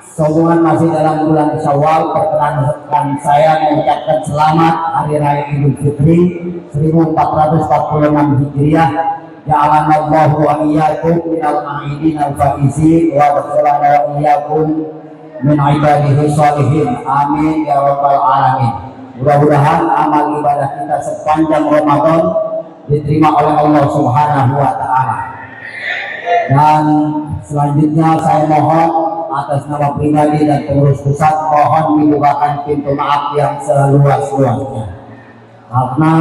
Sehubungan masih dalam bulan Syawal, perkenankan saya mengucapkan selamat Hari Raya Idul Fitri 1446 Hijriah. Ja'alanallahu wa iyyakum minal a'idin al-faizin wa dakhalana wa iyyakum min ibadihi sholihin. Amin ya rabbal alamin. Mudah-mudahan amal ibadah kita sepanjang Ramadan diterima oleh Allah Subhanahu wa taala. Dan selanjutnya saya mohon atas nama pribadi dan pengurus pusat, mohon dibukakan pintu maaf yang seluas-luasnya. Karena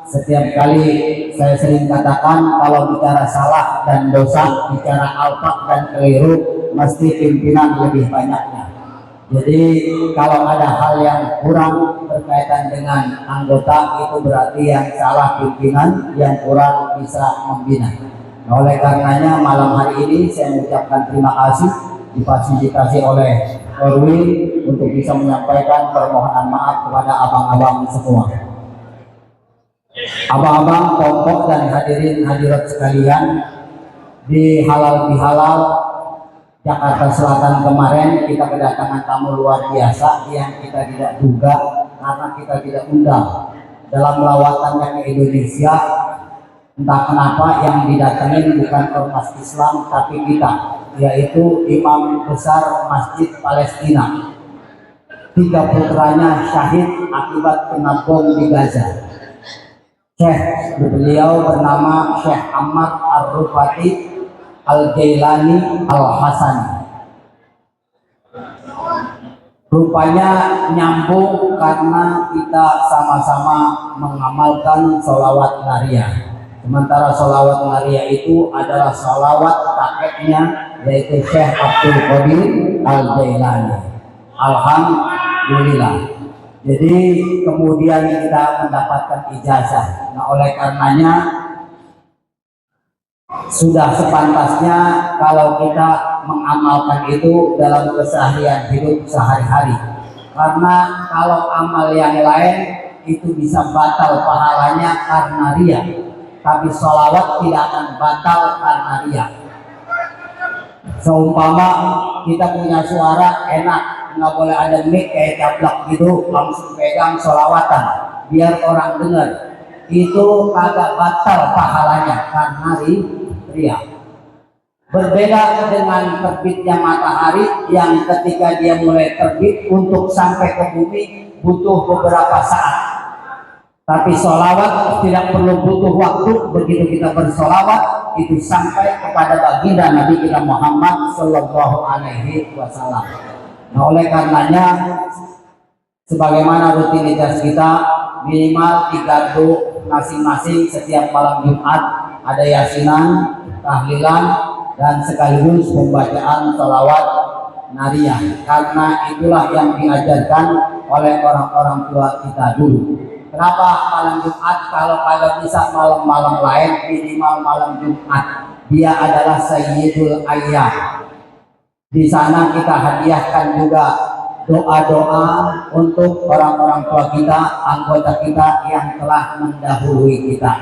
setiap kali saya sering katakan kalau bicara salah dan dosa, bicara alfa dan keliru, mesti pimpinan lebih banyaknya. Jadi kalau ada hal yang kurang berkaitan dengan anggota, itu berarti yang salah pimpinan, yang kurang bisa membina. Nah, oleh karenanya malam hari ini saya mengucapkan terima kasih difasilitasi oleh Korwil untuk bisa menyampaikan permohonan maaf kepada abang-abang semua. Abang-abang, kelompok dan hadirin hadirat sekalian, di halal bihalal Jakarta Selatan kemarin kita kedatangan tamu luar biasa yang kita tidak duga karena kita tidak undang. Dalam lawatannya ke Indonesia, entah kenapa yang didatangin bukan ormas Islam tapi kita, yaitu Imam Besar Masjid Palestina. 3 putranya syahid akibat kena bom di Gaza. Syekh beliau bernama Syekh Ahmad Ar-Rufati Al-Jailani Al-Hasani. Rupanya nyambung karena kita sama-sama mengamalkan sholawat nariyah. Sementara sholawat nariyah itu adalah sholawat kakeknya, yaitu Syekh Abdul Qadir Al-Jailani. Alhamdulillah. Jadi kemudian kita mendapatkan ijazah. Nah, oleh karenanya sudah sepantasnya kalau kita mengamalkan itu dalam keseharian hidup sehari-hari. Karena kalau amal yang lain itu bisa batal pahalanya karena riya, tapi sholawat tidak akan batal karena riya. Seumpama kita punya suara enak, nggak boleh ada mic kayak cablak gitu, langsung pegang sholawatan biar orang dengar, itu kagak batal pahalanya karena riya. Berbeda dengan terbitnya matahari yang ketika dia mulai terbit untuk sampai ke bumi butuh beberapa saat. Tapi sholawat tidak perlu butuh waktu. Begitu kita bersolawat itu sampai kepada baginda Nabi kita Muhammad Sallallahu Alaihi Wasallam. Nah, oleh karenanya sebagaimana rutinitas kita minimal 3 gardu masing-masing setiap malam Jumat ada yasinan, tahlilan, dan sekaligus pembacaan sholawat nariyah. Karena itulah yang diajarkan oleh orang-orang tua kita dulu. Kenapa malam Jumat? Kalau kagak bisa malam-malam lain, minimal malam Jumat. Dia adalah Sayyidul Ayyam. Di sana kita hadiahkan juga doa-doa untuk orang-orang tua kita, anggota kita yang telah mendahului kita.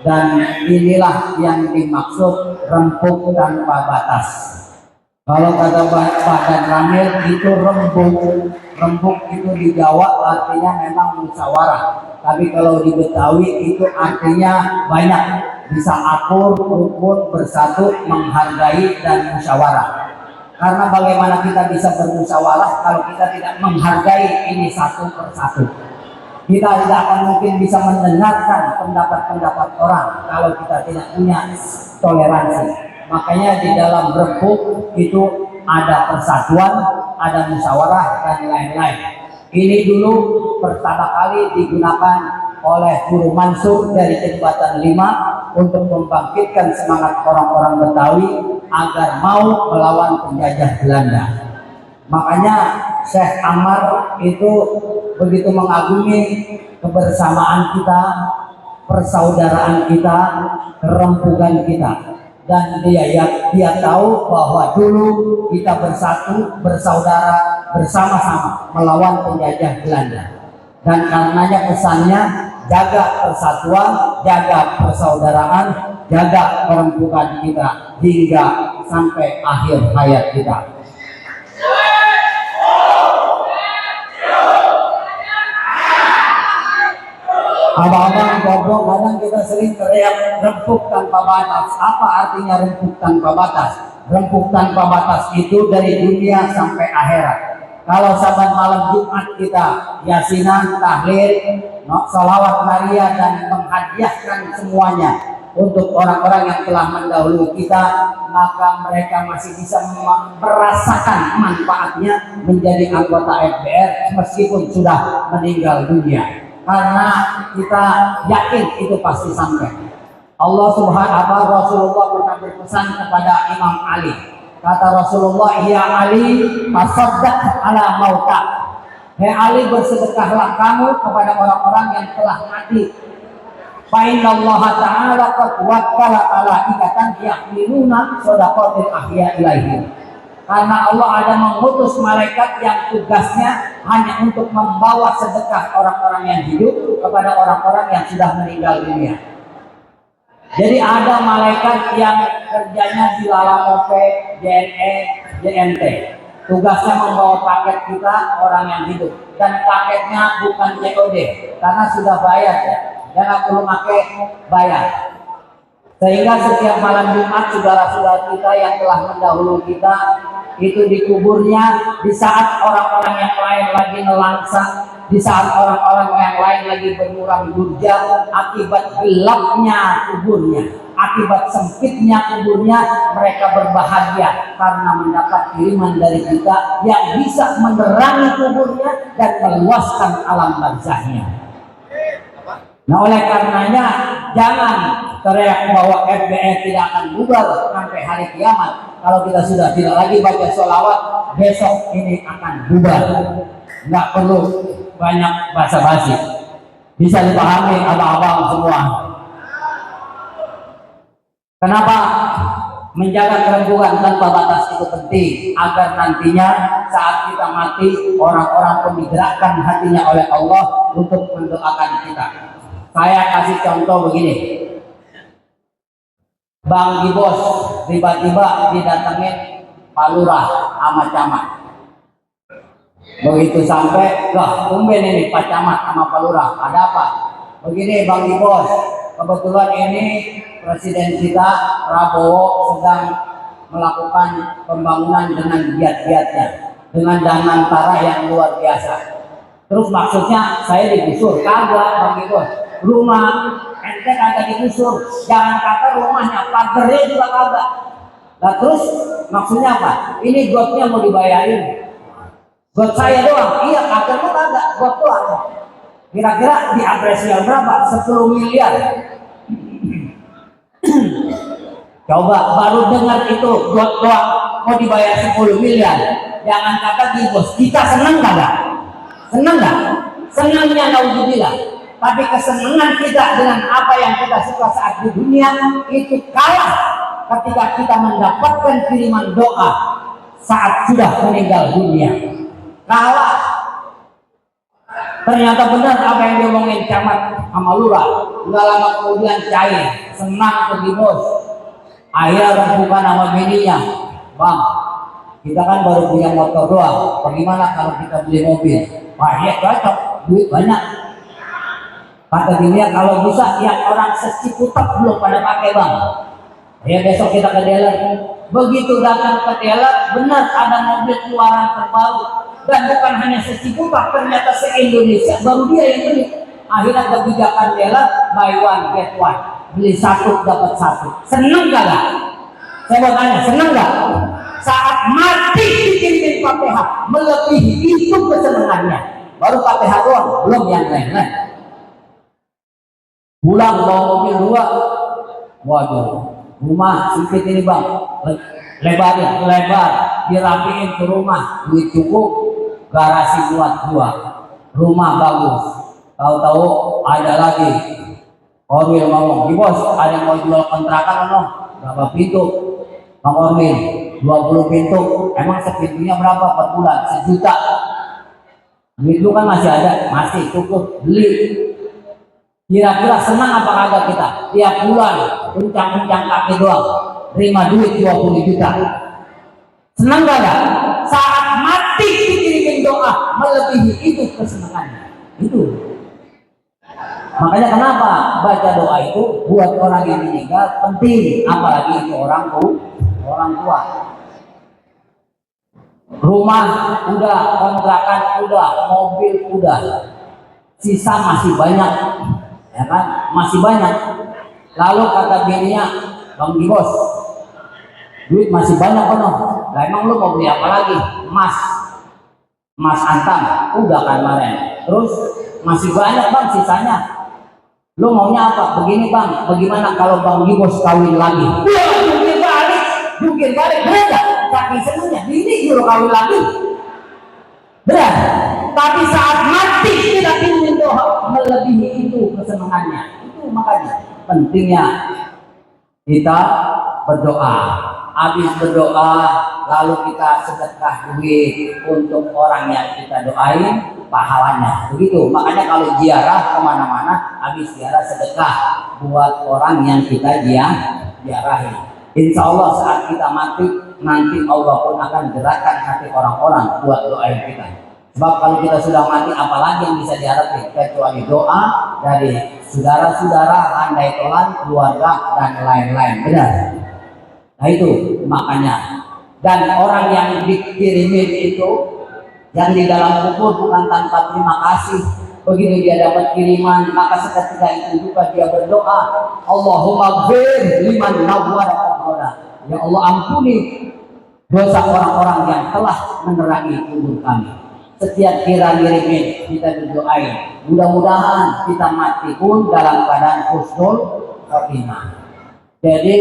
Dan inilah yang dimaksud rempuk tanpa batas. Kalau kata Badan Ramil itu rembuk itu di Jawa artinya memang musyawarah. Tapi kalau di Betawi itu artinya banyak, bisa akur, rukun, bersatu, menghargai dan musyawarah. Karena bagaimana kita bisa bermusyawarah kalau kita tidak menghargai ini satu persatu. Kita tidak akan mungkin bisa mendengarkan pendapat-pendapat orang kalau kita tidak punya toleransi. Makanya di dalam rembuk itu ada persatuan, ada musyawarah dan lain-lain. Ini dulu pertama kali digunakan oleh Guru Mansur dari Jembatan 5 untuk membangkitkan semangat orang-orang Betawi agar mau melawan penjajah Belanda. Makanya Syekh Ammar itu begitu mengagumi kebersamaan kita, persaudaraan kita, kerempukan kita. Dan dia tahu bahwa dulu kita bersatu, bersaudara, bersama-sama melawan penjajah Belanda. Dan karenanya pesannya jaga persatuan, jaga persaudaraan, jaga kerempukan kita hingga sampai akhir hayat kita. Abang-abang goblok, kadang kita sering teriak rempuk tanpa batas. Apa artinya rempuk tanpa batas? Rempuk tanpa batas itu dari dunia sampai akhirat. Kalau saban malam Jumat kita yasinan, tahlil, salawat Maria dan menghadiahkan semuanya untuk orang-orang yang telah mendahului kita, maka mereka masih bisa merasakan manfaatnya menjadi anggota FBR meskipun sudah meninggal dunia. Karena kita yakin itu pasti sampai. Allah Subhanahu wa Rasulullah pernah berpesan kepada Imam Ali. Kata Rasulullah, "Ya Ali, tasaddaq ala mauta." Hei Ali, bersedekahlah kamu kepada orang-orang yang telah mati. Fa inna Allah Ta'ala qad wakkala malaikatan yahmiluna shadaqatil ahya ilaihim. Karena Allah ada mengutus malaikat yang tugasnya hanya untuk membawa sedekah orang-orang yang hidup kepada orang-orang yang sudah meninggal dunia. Jadi ada malaikat yang kerjanya di Lalamope, JNE, JNT. Tugasnya membawa paket kita orang yang hidup. Dan paketnya bukan COD karena sudah bayar ya. Jangan perlu pakai bayar. Sehingga setiap malam Jumat saudara-saudara kita yang telah mendahului kita itu dikuburnya di saat orang-orang yang lain lagi nelangsa, di saat orang-orang yang lain lagi bermuram durja, akibat gelapnya kuburnya, akibat sempitnya kuburnya, mereka berbahagia karena mendapat kiriman dari kita yang bisa menerangi kuburnya dan meluaskan alam barzahnya. Nah, oleh karenanya jangan teriak bahwa FBR tidak akan bubar sampai hari kiamat. Kalau kita sudah tidak lagi baca sholawat, besok ini akan bubar. Nggak perlu banyak basa-basi. Bisa dipahami abang-abang semua. Kenapa menjaga kerenggungan tanpa batas itu penting? Agar nantinya saat kita mati, orang-orang pun digerakkan hatinya oleh Allah untuk mendoakan kita. Saya kasih contoh begini. Bang Gibos tiba-tiba didatengin Pak Lurah sama camat. Begitu sampai, lah tumben ini Pak Camat sama Pak Lurah, ada apa? Begini Bang Gibos, kebetulan ini Presiden kita Prabowo sedang melakukan pembangunan dengan giat-giatnya, dengan dana antara yang luar biasa. Terus maksudnya saya digusur? Kagak Bang Gibos. Rumah ente kagak digusur, jangan kata rumahnya, pagernya juga kagak. Nah terus maksudnya apa? Ini gotnya mau dibayarin? Got saya doang? Iya, pagernya kagak, got doang. Kira-kira diapresial berapa? 10 miliar. Coba baru dengar itu got doang mau dibayar 10 miliar. Jangan kata Gibos, kita seneng kagak? Seneng gak? Senangnya naudzubillah. Tapi kesenangan kita dengan apa yang kita suka saat di dunia itu kalah ketika kita mendapatkan kiriman doa saat sudah meninggal dunia. Kalah. Ternyata benar apa yang diomongin camat sama lurah. Nggak lama kemudian cair, senang pergi bos. Akhirnya bukan sama bininya, Bang. Kita kan baru punya motor doang. Bagaimana kalau kita beli mobil? Wah, ya cocok, duit banyak. Kata dia kalau bisa yang orang seciputak belum pada pakai Bang. Ya besok kita ke dealer. Begitu datang ke dealer, benar ada mobil keluaran terbaru. Dan bukan hanya seciputak, ternyata se-Indonesia baru dia yang beli. Akhirnya kebijakan dealer buy one get one. Beli satu dapat satu. Seneng gak? Saya mau tanya, seneng gak? Saat mati dikirim Fatihah, melebihi itu kesenangannya. Baru Fatihah doang, belum yang lain-lain. Pulang bawa mobil dua, waduh, rumah sempit ini Bang, lebarin, lebar, dirapiin ke rumah, duit cukup, garasi buat dua, rumah bagus. Tahu-tahu ada lagi, Orwil ngomong, Bos, ada yang mau jual kontrakan atau? Berapa pintu? Bang Orwil, 20 pintu, emang sepintunya berapa per bulan? 1 juta. Duit lu kan masih ada, masih cukup, beli. Kira-kira senang apa kagak kita? Tiap bulan kencang-kencang kaki doang, terima duit 20 juta. Senang kagak? Saat mati dikirimin doa melebihi itu kesenangannya. Itu. Makanya kenapa baca doa itu buat orang yang meninggal penting, apalagi itu orang tua. Rumah udah, kontrakan udah, mobil udah, sisa masih banyak, ya kan? Masih banyak. Lalu kata bininya, Bang Bos, duit masih banyak kan? Lah emang lu mau beli apa lagi? Emas antam, udah kan kemarin. Terus masih banyak bang sisanya. Lu maunya apa? Begini bang, bagaimana kalau Bang Bos kawin lagi? Wah, jungkir balik, berat. Saking senangnya, ini suruh kawin lagi. Berat. Tapi saat mati kita ingin doa melebihi itu kesenangannya. Itu makanya pentingnya kita berdoa. Habis berdoa, lalu kita sedekah duit untuk orang yang kita doain, pahalanya. Begitu. Makanya kalau ziarah kemana-mana, habis ziarah sedekah buat orang yang kita ziarahi. Insya Allah saat kita mati, nanti Allah pun akan gerakkan hati orang-orang buat doain kita. Sebab kalau kita sudah mati, apalagi yang bisa diharapkan kecuali doa dari saudara-saudara, andai tolan, keluarga, dan lain-lain. Benar. Nah itu makanya. Dan orang yang dikirimin itu, yang di dalam kubur bukan tanpa terima kasih. Begitu dia dapat kiriman, maka seketika itu juga dia berdoa, Allahumma ghfir liman nawwara qabrana. Ya Allah, ampuni dosa orang-orang yang telah menerangi kubur kami. Setiap kira ngirimin kita berdoain, mudah-mudahan kita mati pun dalam keadaan husnul khotimah. Jadi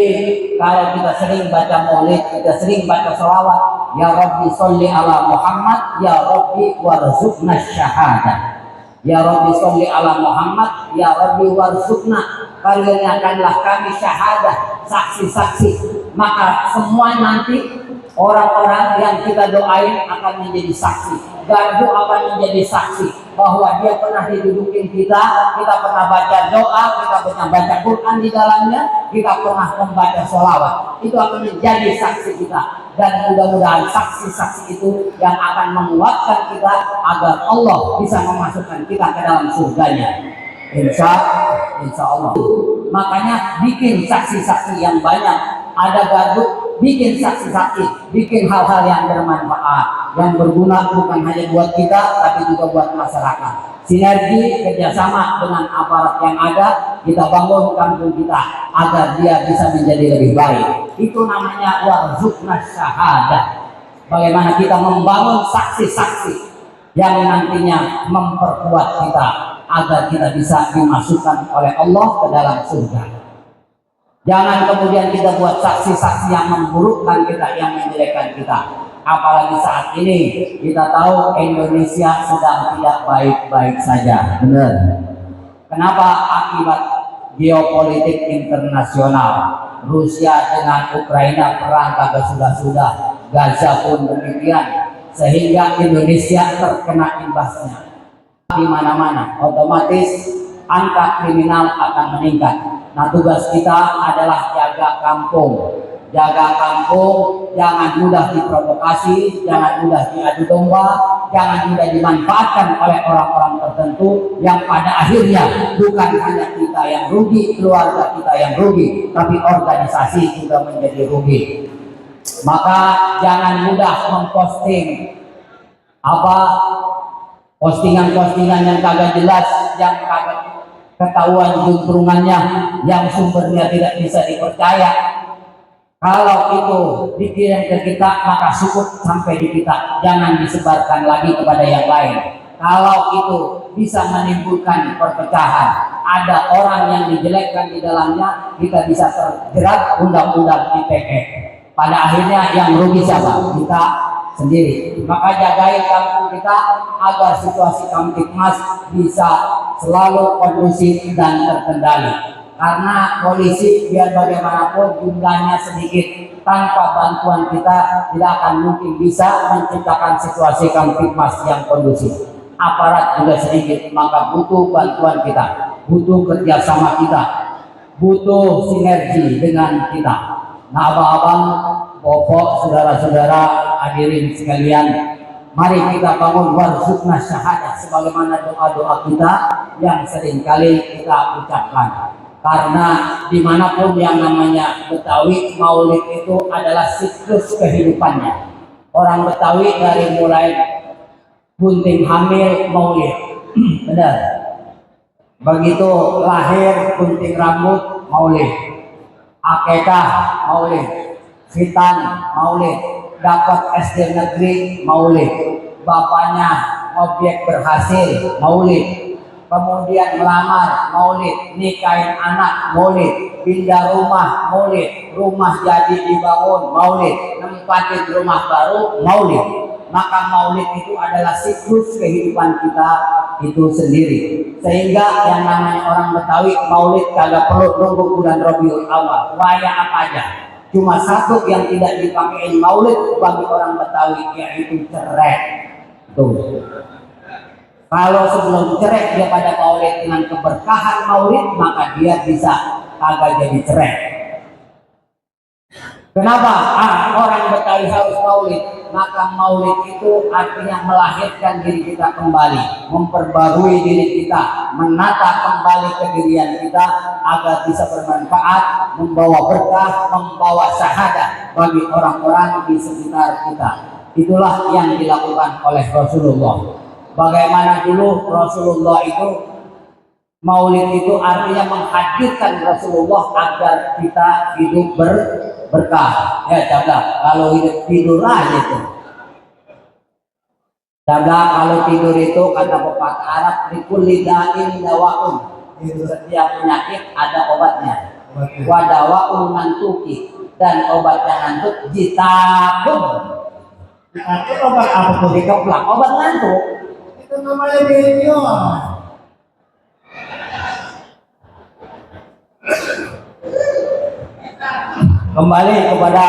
kalau kita sering baca maulid, kita sering baca sholawat, ya Rabbi sholli ala Muhammad, ya Rabbi warzuqna syahadah. Ya Rabbi sholli ala Muhammad, ya Rabbi warzuqna, karuniakanlah kami syahadah, saksi-saksi. Maka semua nanti orang-orang yang kita doain akan menjadi saksi. Gardu akan menjadi saksi bahwa dia pernah didudukin kita pernah baca doa, kita pernah baca Quran di dalamnya, kita pernah membaca sholawat. Itu akan menjadi saksi kita. Dan mudah-mudahan saksi-saksi itu yang akan menguatkan kita agar Allah bisa memasukkan kita ke dalam surganya. Insya Allah. Makanya bikin saksi-saksi yang banyak. Ada gardu, bikin saksi-saksi, bikin hal-hal yang bermanfaat, yang berguna bukan hanya buat kita, tapi juga buat masyarakat. Sinergi kerjasama dengan aparat yang ada, kita bangun kampung kita agar dia bisa menjadi lebih baik. Itu namanya warzuqna syahadah. Bagaimana kita membangun saksi-saksi yang nantinya memperkuat kita agar kita bisa dimasukkan oleh Allah ke dalam surga. Jangan kemudian kita buat saksi-saksi yang memburukkan kita, yang menjelekkan kita. Apalagi saat ini kita tahu Indonesia sedang tidak baik-baik saja. Benar. Kenapa? Akibat geopolitik internasional. Rusia dengan Ukraina perang kagak sudah-sudah. Gaza pun demikian. Sehingga Indonesia terkena imbasnya. Di mana-mana otomatis angka kriminal akan meningkat. Nah, tugas kita adalah jaga kampung. Jaga kampung, jangan mudah diprovokasi, jangan mudah diadu domba, jangan mudah dimanfaatkan oleh orang-orang tertentu yang pada akhirnya bukan hanya kita yang rugi, keluarga kita yang rugi, tapi organisasi juga menjadi rugi. Maka jangan mudah memposting postingan-postingan yang kagak jelas, yang kagak ketahuan juntrungannya, yang sumbernya tidak bisa dipercaya. Kalau itu dikirim ke kita, maka cukup sampai di kita, jangan disebarkan lagi kepada yang lain. Kalau itu bisa menimbulkan perpecahan, ada orang yang dijelekkan di dalamnya, kita bisa terjerat undang-undang ITE. Pada akhirnya yang rugi siapa? Kita sendiri. Maka jagain kampung kita agar situasi Kamtibmas bisa selalu kondusif dan terkendali. Karena polisi biar bagaimanapun jumlahnya sedikit, tanpa bantuan kita tidak akan mungkin bisa menciptakan situasi Kamtibmas yang kondusif. Aparat juga sedikit, maka butuh bantuan kita, butuh kerjasama kita, butuh sinergi dengan kita. Nah, abang-abang, bapak, saudara-saudara hadirin sekalian, Mari kita bangun warzuqna syahadah sebagaimana doa-doa kita yang seringkali kita ucapkan. Karena dimanapun yang namanya Betawi, Maulid itu adalah siklus kehidupannya. Orang Betawi dari mulai bunting hamil Maulid, benar. Begitu lahir gunting rambut Maulid, akikah Maulid, khitan Maulid, dapat SD negeri Maulid, bapaknya objek berhasil Maulid, kemudian melamar Maulid, nikahin anak Maulid, pindah rumah Maulid, rumah jadi dibangun Maulid, nempatin rumah baru Maulid. Maka Maulid itu adalah siklus kehidupan kita itu sendiri. Sehingga yang namanya orang Betawi Maulid kagak perlu nunggu bulan Rabiul Awal, waya apa aja. Cuma satu yang tidak dipakai Maulid bagi orang Betawi, yaitu cerai. Tuh. Kalau sebelum cerai dia pada Maulid dengan keberkahan Maulid, maka dia bisa kagak jadi cerai. Kenapa orang Betawi harus Maulid? Maka Maulid itu artinya melahirkan diri kita kembali, memperbarui diri kita, menata kembali kedirian kita agar bisa bermanfaat, membawa berkah, membawa syahadah bagi orang-orang di sekitar kita. Itulah yang dilakukan oleh Rasulullah. Bagaimana dulu Rasulullah itu, Maulid itu artinya menghadirkan Rasulullah agar kita hidup berkah. Ya jaga, kalau hidup tidur aja itu. Jaga kalau tidur itu kata pepatah Arab, likulli da'in dawaun. Setiap penyakit ada obatnya. Wadawaun nantuki, dan obatnya ngantuk jitakun. Itu obat apa tuh dikeplak? Obat ngantuk. Itu namanya benyon. Kembali kepada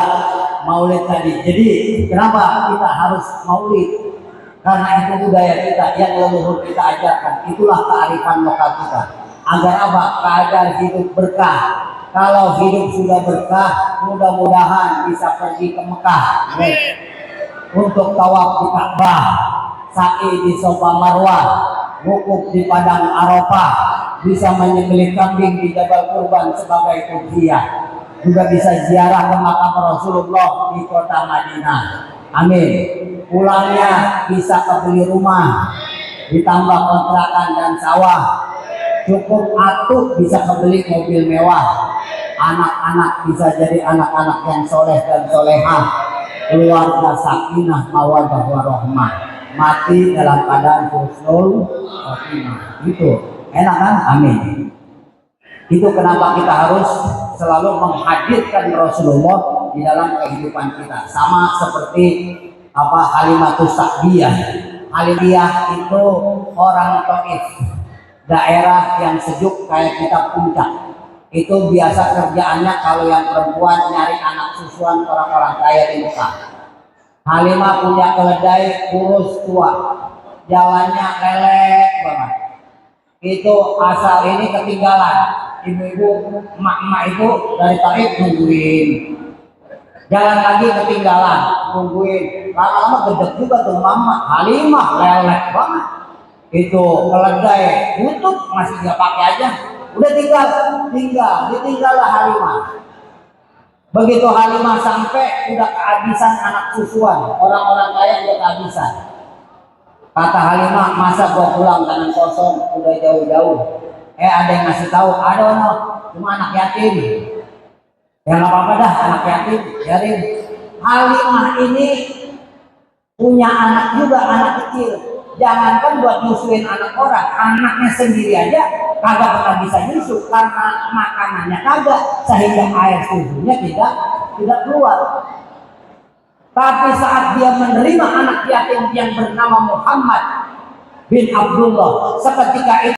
Maulid tadi. Jadi kenapa kita harus Maulid? Karena itu budaya kita yang leluhur kita ajarkan. Itulah kearifan lokal kita. Agar apa? Agar hidup berkah. Kalau hidup sudah berkah, mudah-mudahan bisa pergi ke Mekah untuk tawaf di Ka'bah, sa'i di Safa Marwah, wukuf di Padang Arafah, bisa menyembelih kambing di Jabal Kurban sebagai udhiyah. Juga bisa ziarah ke makam Rasulullah di kota Madinah. Amin. Pulangnya bisa kebeli rumah, ditambah kontrakan dan sawah. Cukup atuh bisa kebeli mobil mewah. Anak-anak bisa jadi anak-anak yang soleh dan solehah. Keluarga sakinah mawaddah warahmah. Mati dalam keadaan husnul khotimah. Itu enak kan? Amin. Itu kenapa kita harus selalu menghadirkan Rasulullah di dalam kehidupan kita. Sama seperti Halimatus Sa'diyah. Halimiyah itu orang Taif, daerah yang sejuk kayak kita Puncak. Itu biasa kerjaannya kalau yang perempuan nyari anak susuan orang-orang kaya di Mekah. Halimah punya keledai kurus tua, jalannya lelek banget. Itu asal ini ketinggalan. Ibu-ibu, emak-emak itu dari Taif nungguin. Jalan lagi ketinggalan, nungguin. Lama-lama gedek juga tuh mama. Halimah lelek banget. Itu keledai butuh masih nggak pakai aja. Udah ditinggallah Halimah. Begitu Halimah sampai udah kehabisan anak susuan, orang-orang kaya udah kehabisan. Kata Halimah, masa gua pulang tangan kosong, udah jauh-jauh. Ada yang ngasih tahu, ada ono, cuma anak yatim. Ya nggak apa-apa dah, anak yatim, biarin. Halimah ini punya anak juga, anak kecil. Jangankan buat nyusuin anak orang, anaknya sendiri aja kagak pernah bisa nyusu karena makanannya kagak, sehingga air susunya tidak keluar. Tapi saat dia menerima anak yatim yang bernama Muhammad bin Abdullah, seketika itu